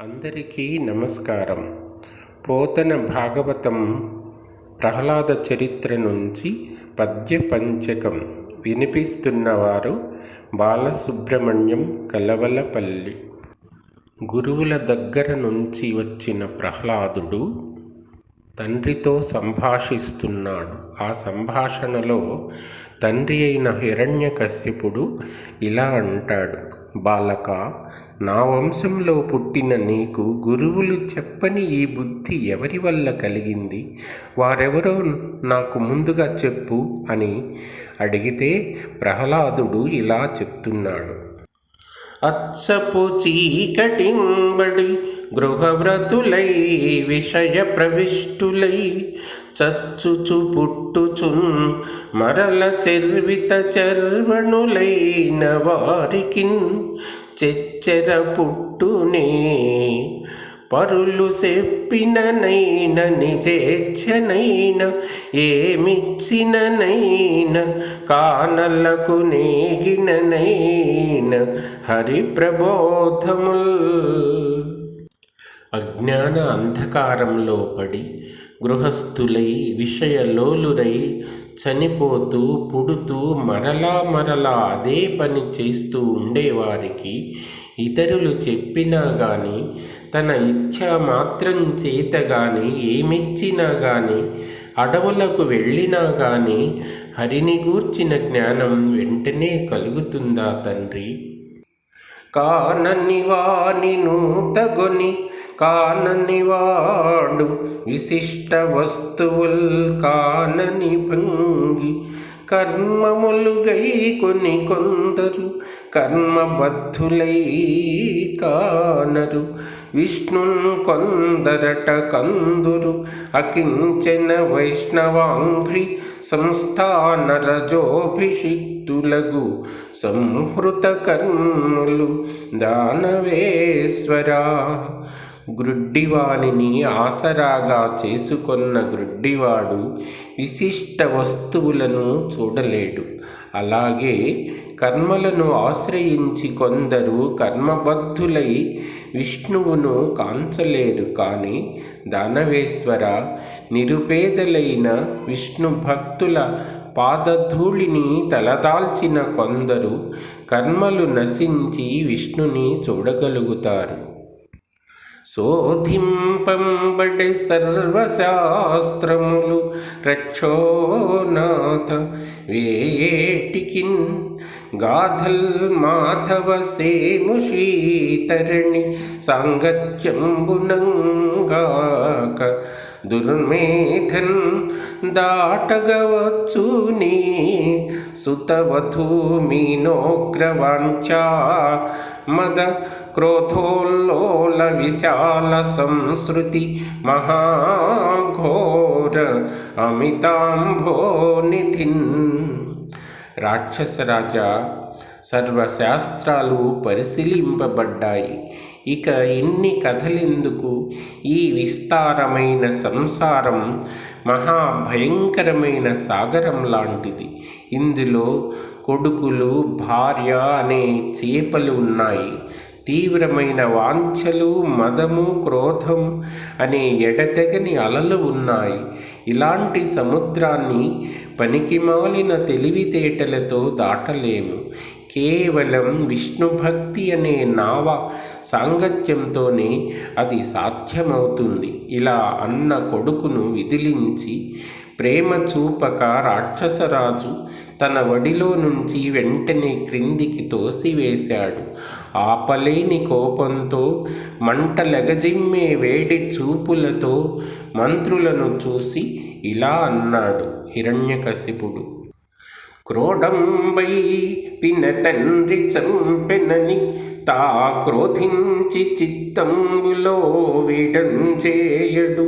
అందరికీ నమస్కారం. పోతన భాగవతం ప్రహ్లాద చరిత్ర నుంచి పద్య పంచకం వినిపిస్తున్నవారు బాలసుబ్రహ్మణ్యం కలవలపల్లి. గురువుల దగ్గర నుంచి వచ్చిన ప్రహ్లాదుడు తండ్రితో సంభాషిస్తున్నాడు. ఆ సంభాషణలో తండ్రి అయిన హిరణ్యకశ్యపుడు ఇలా అంటాడు: బాలక, నా వంశంలో పుట్టిన నీకు గురువులు చెప్పని ఈ బుద్ధి ఎవరి వల్ల కలిగింది? వారెవరో నాకు ముందుగా చెప్పు అని అడిగితే ప్రహ్లాదుడు ఇలా చెప్తున్నాడు: అచ్చపు చీకటింబడి గృహవ్రతులై విషయ ప్రవిష్టులై చచ్చుచు పుట్టుచున్ మరల చెర్విత చర్వణులైన వారికిన్ చెచ్చెర పుట్టునే. పరులు చెప్పిననైన నిజేచ్ఛనైన ఏమిచ్చిననైన కానలకు నేగిననైన హరి ప్రబోధముల్. అజ్ఞాన అంధకారంలో పడి గృహస్థులై విషయలోలురై చనిపోతూ పుడుతూ మరలా అదే పని చేస్తూ ఉండేవారికి ఇతరులు చెప్పినా గాని, తన ఇచ్ఛా మాత్రం చేత గాని, ఏమిచ్చినా గాని, అడవులకు వెళ్ళినా గాని హరిని గూర్చిన జ్ఞానం వెంటనే కలుగుతుందా తండ్రి? కానని వాని నూతగొని కానని వాడు విశిష్ట వస్తువుల్ కానని భంగి కర్మములుగై కొని కొందరు కర్మబద్ధులై కానరు. విష్ణున్ కొందరట కందురు అకించన వైష్ణవాంఘ్రి సంస్థానరజోభిషిక్తులగు సంహృత కర్ములు దానవేశ్వరా. గ్రుడ్డివానిని ఆసరాగా చేసుకొన్న గ్రుడ్డివాడు విశిష్ట వస్తువులను చూడలేడు. అలాగే కర్మలను ఆశ్రయించి కొందరు కర్మబద్ధులై విష్ణువును కాంచలేరు. కానీ దానవేశ్వర, నిరుపేదలైన విష్ణు భక్తుల పాదధూళిని తలదాల్చిన కొందరు కర్మలు నశించి విష్ణుని చూడగలుగుతారు. శోధింపంబడే సర్వశాస్త్రములు రక్షోనాథ వేయేటికిన్ గాథల్ మాధవ సేము శ్రీతరణి సాంగత్యంబునంగాక దుర్మేధన్ దాటగవచ్చు నీ సుతవధూ మీనోగ్రవాంఛా మద క్రోధోల్లోల విశాల సంస్కృతి మహాఘోర అమితాంభోనిధిన్. రాక్షసరాజా, సర్వశాస్త్రాలు పరిశీలింపబడ్డాయి. ఇక ఇన్ని కథలెందుకు? ఈ విస్తారమైన సంసారం మహాభయంకరమైన సాగరం లాంటిది. ఇందులో కొడుకులు, భార్య అనే చేపలు ఉన్నాయి. తీవ్రమైన వాంఛలు, మదము, క్రోధం అనే ఎడతెగని అలలు ఉన్నాయి. ఇలాంటి సముద్రాన్ని పనికిమాలిన తెలివితేటలతో దాటలేము. కేవలం విష్ణుభక్తి అనే నావ సాంగత్యంతోనే అది సాధ్యమవుతుంది. ఇలా అన్న కొడుకును విదిలించి ప్రేమ చూపక రాక్షసరాజు తన వడిలో నుంచి వెంటనే క్రిందికి తోసివేశాడు. ఆపలేని కోపంతో మంటలెగజిమ్మే వేడి చూపులతో మంత్రులను చూసి ఇలా అన్నాడు హిరణ్యకశిపుడు: క్రోడంబై పిన తండ్రి చంపెనని తా క్రోధించి చిత్తంబులో విడంచేయడు.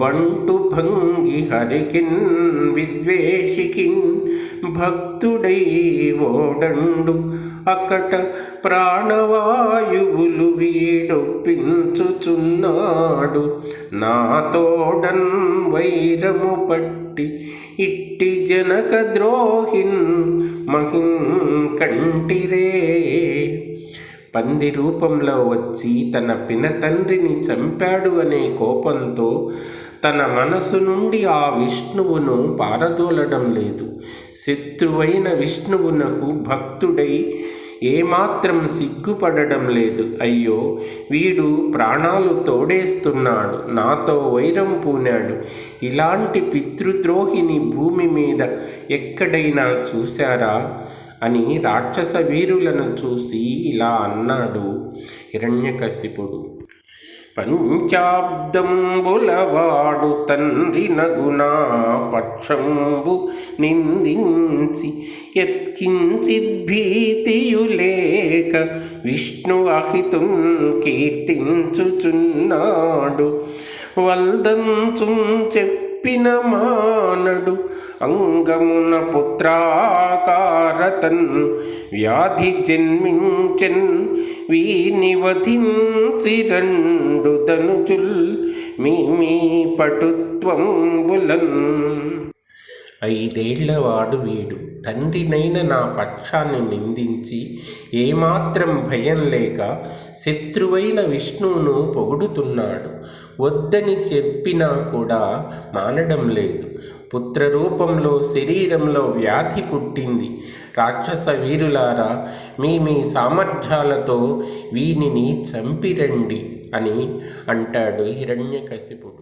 బంటు భంగి హరికిన్ విద్వేషికిన్ భక్తుడై ఓడండు. అకట ప్రాణవాయువులు వీడొప్పించుచున్నాడు. నాతోడన్ వైరము పట్టి ఇట్టి జనక ద్రోహిన్ మహిం కంటిరే. పంది రూపంలో వచ్చి తన పినతండ్రిని చంపాడు అనే కోపంతో తన మనసు నుండి ఆ విష్ణువును పారదోలడం లేదు. శత్రువైన విష్ణువునకు భక్తుడై ఏమాత్రం సిగ్గుపడడం లేదు. అయ్యో, వీడు ప్రాణాలు తోడేస్తున్నాడు, నాతో వైరం పూనాడు, ఇలాంటి పితృద్రోహిని భూమి మీద ఎక్కడైనా చూశారా అని రాక్షస వీరులను చూసి ఇలా అన్నాడు హిరణ్యకశిపుడు. పంచాబ్దంబులవాడు తండ్రి నగునా పక్షంబు నిందించి యత్కించిద్భీతియులేక విష్ణు అహితున్ కీర్తించుచున్నాడు. వల్దంచుం చెప్పిన మానడు అంగమున పుత్రాకారతన్ వ్యాధి జన్మించెన్ వీనివధించి రెండు ధనుజుల్ మీ పటుత్వంబులన్. 5 ఏళ్లవాడు వీడు. తండ్రినైన నా పక్షాన్ని నిందించి ఏమాత్రం భయం లేక శత్రువైన విష్ణువును పొగుడుతున్నాడు. వద్దని చెప్పినా కూడా మానడం లేదు. పుత్రరూపంలో శరీరంలో వ్యాధి పుట్టింది. రాక్షస వీరులారా, మీ సామర్థ్యాలతో వీనిని చంపిరండి అని అంటాడు హిరణ్యకశిపుడు.